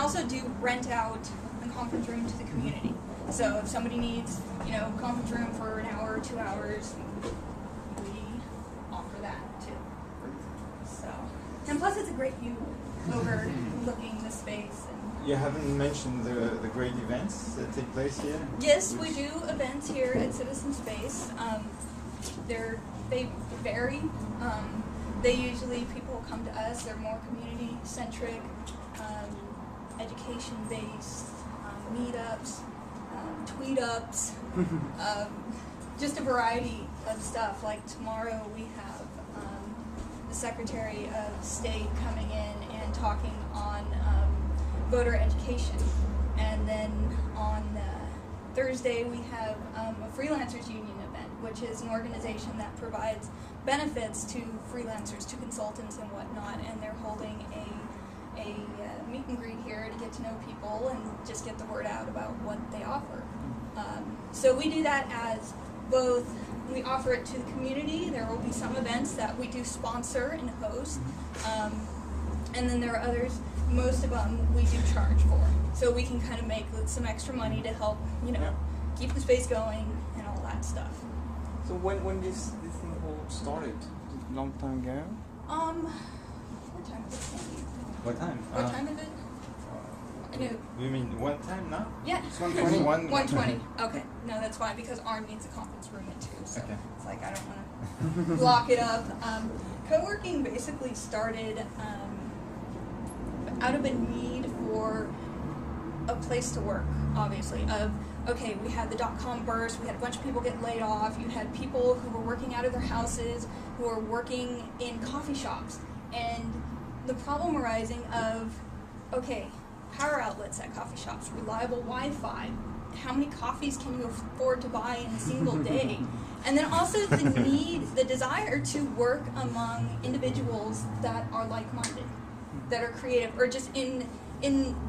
also do rent out the conference room to the community. So if somebody needs, conference room for an hour or 2 hours, we offer that too. So, and plus it's a great view overlooking the space. And you haven't mentioned the great events that take place here? Yes, we do events here at Citizen Space. They vary. People come to us. They're more community-centric, education-based, meetups, tweet-ups, just a variety of stuff. Like tomorrow we have the Secretary of State coming in and talking on voter education. And then on Thursday we have a freelancers union event, which is an organization that provides benefits to freelancers, to consultants and whatnot, and they're holding a meet and greet here to get to know people and just get the word out about what they offer. So we do that as both, we offer it to the community. There will be some events that we do sponsor and host, and then there are others, most of them we do charge for. So we can kind of make some extra money to help, keep the space going and all that stuff. So when this thing all started? A long time ago? What time is it? What time? What time is it? I know. You mean one time now? Yeah. It's 1:20. 1:20. Okay. No, that's fine because ARM needs a conference room at 2, so okay. It's like I don't want to block it up. Co-working basically started out of a need for a place to work, obviously, okay, we had the dot-com burst, we had a bunch of people get laid off, you had people who were working out of their houses, who were working in coffee shops, and the problem arising of, okay, power outlets at coffee shops, reliable Wi-Fi, how many coffees can you afford to buy in a single day? And then also the desire to work among individuals that are like-minded, that are creative, or just in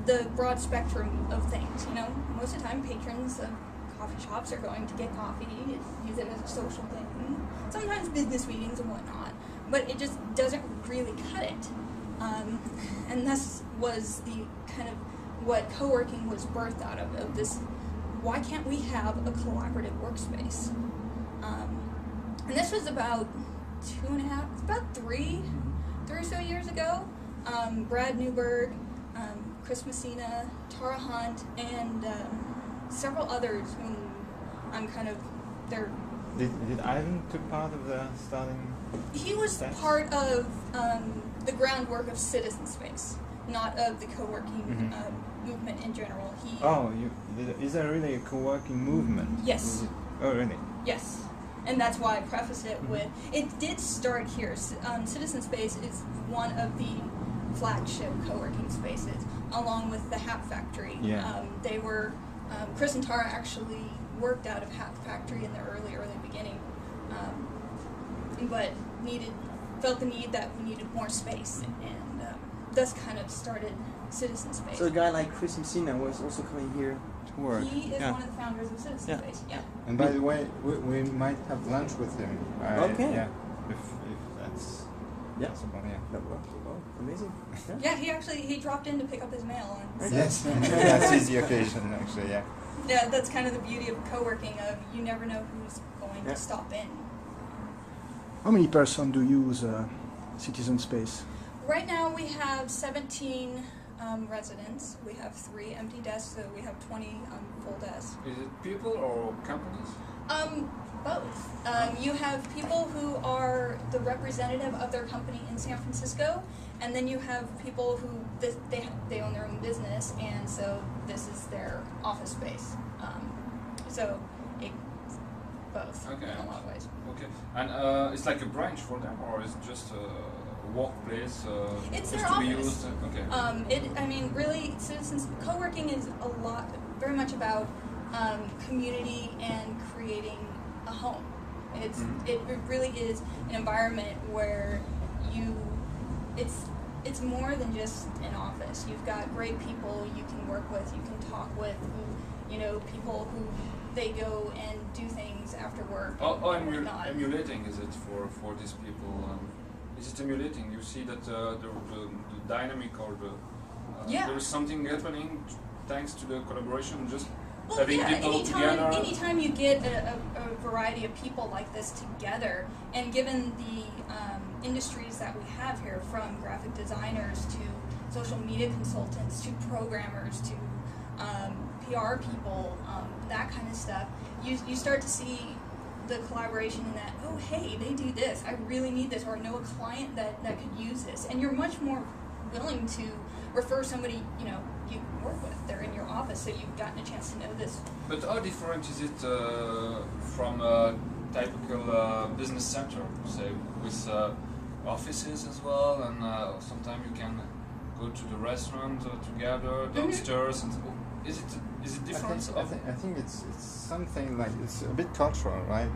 the broad spectrum of things, Most of the time, patrons of coffee shops are going to get coffee, use it as a social thing, sometimes business meetings and whatnot, but it just doesn't really cut it. And this was the kind of what co-working was birthed out of this, why can't we have a collaborative workspace? And this was about 3 or so years ago. Brad Newberg, Chris Messina, Tara Hunt, and several others whom I'm kind of, they're... Did Ivan took part of the starting? He was part of the groundwork of Citizen Space, not of the co-working movement in general. Is there really a co-working movement? Yes. Oh, really? Yes. And that's why I preface it with, it did start here. Citizen Space is one of the flagship co-working spaces, along with the Hat Factory. Yeah. They were, Chris and Tara actually worked out of Hat Factory in the early beginning, but felt the need that we needed more space, and thus kind of started Citizen Space. So a guy like Chris Messina was also coming here to work. He is one of the founders of Citizen Space. Yeah. And by the way, we might have lunch with him. Okay. Yeah. If that's possible. Yeah. Well, amazing. Yeah. He dropped in to pick up his mail. And Yes. That's his occasion actually. Yeah. Yeah, that's kind of the beauty of co-working. Of you never know who's going to stop in. How many persons do use Citizen Space? Right now we have 17 residents. We have 3 empty desks, so we have 20 full desks. Is it people or companies? Both. You have people who are the representative of their company in San Francisco, and then you have people who they own their own business, and so this is their office space. So both in a lot of ways. Okay, and it's like a branch for them, or is it just a workplace? It's just their to office. be used? Okay. Really, Citizens co-working is very much about community and creating a home. It really is an environment where it's more than just an office. You've got great people you can work with, you can talk with, people who they go and do things after work. Emulating, is it for these people? Is it emulating? You see that the dynamic or Yeah. there is something happening thanks to the collaboration. Just Well, having yeah, people together. anytime you get a variety of people like this together, and given the industries that we have here, from graphic designers to social media consultants to programmers to PR people, that kind of stuff, you start to see the collaboration in that, oh, hey, they do this, I really need this, or I know a client that could use this, and you're much more willing to refer somebody, you work with. They're in your office, so you've gotten a chance to know this. But how different is it from a typical business center, say, with offices as well, and sometimes you can go to the restaurant together downstairs? And is it different? I think it's something like, it's a bit cultural, right?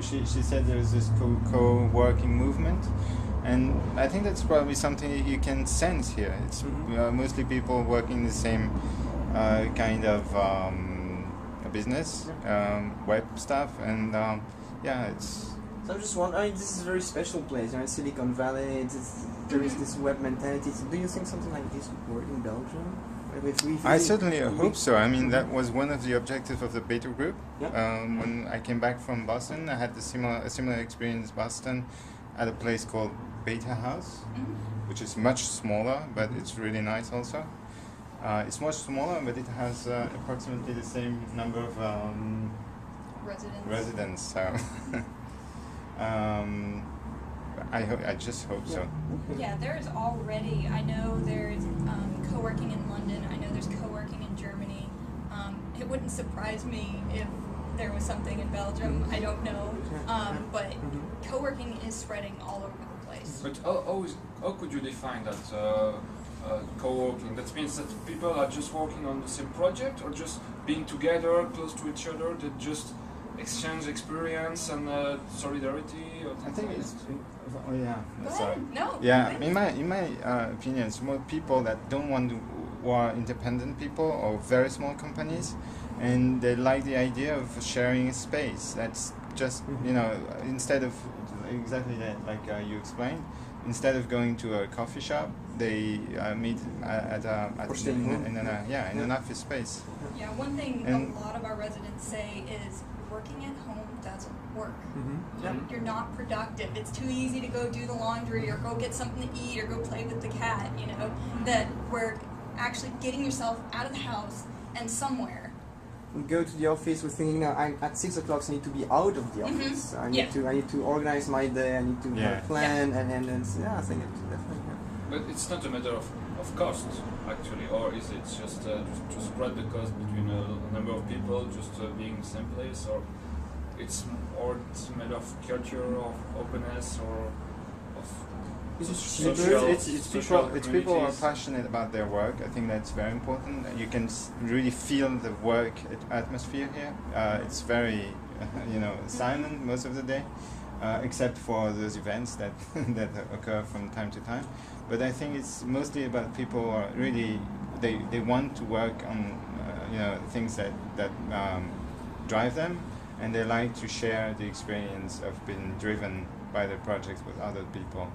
She said there's this co-working movement, and I think that's probably something you can sense here. It's mostly people working the same kind of business, web stuff, and it's. So I'm just wondering, this is a very special place, Silicon Valley. There is this web mentality. So do you think something like this would work in Belgium? I certainly hope so. I mean, that was one of the objectives of the beta group. Yeah. When I came back from Boston, I had a similar experience in Boston at a place called Beta House, which is much smaller, but it's really nice also. It's much smaller, but it has approximately the same number of residents. So I just hope so. Yeah, there's already, I know there's co-working in London, I know there's co-working in Germany. It wouldn't surprise me if there was something in Belgium, I don't know, but co-working is spreading all over the place. But how could you define that co-working? That means that people are just working on the same project, or just being together, close to each other, that just exchange experience and solidarity? Or I think it's. Oh yeah. Go Sorry. ahead. No. Yeah, in my opinion, it's more people that don't want to, who are independent people or very small companies, and they like the idea of sharing a space. That's just instead of exactly that, like you explained, instead of going to a coffee shop, they meet in an office space. Yeah, one thing a lot of our residents say is working at home doesn't work. You're not productive. It's too easy to go do the laundry or go get something to eat or go play with the cat, that we're actually getting yourself out of the house and somewhere. We go to the office, we're thinking, I'm at 6 o'clock, so I need to be out of the office. I need to organize my day, I need to plan, and I think it's definitely. But it's not a matter of cost, actually, or is it just to spread the cost between a number of people, just being in the same place, or it's a matter of culture, of openness, or of It's people who are passionate about their work. I think that's very important. You can really feel the work atmosphere here. It's very, silent most of the day, except for those events that that occur from time to time. But I think it's mostly about people who are really they want to work on things that drive them, and they like to share the experience of being driven by the projects with other people.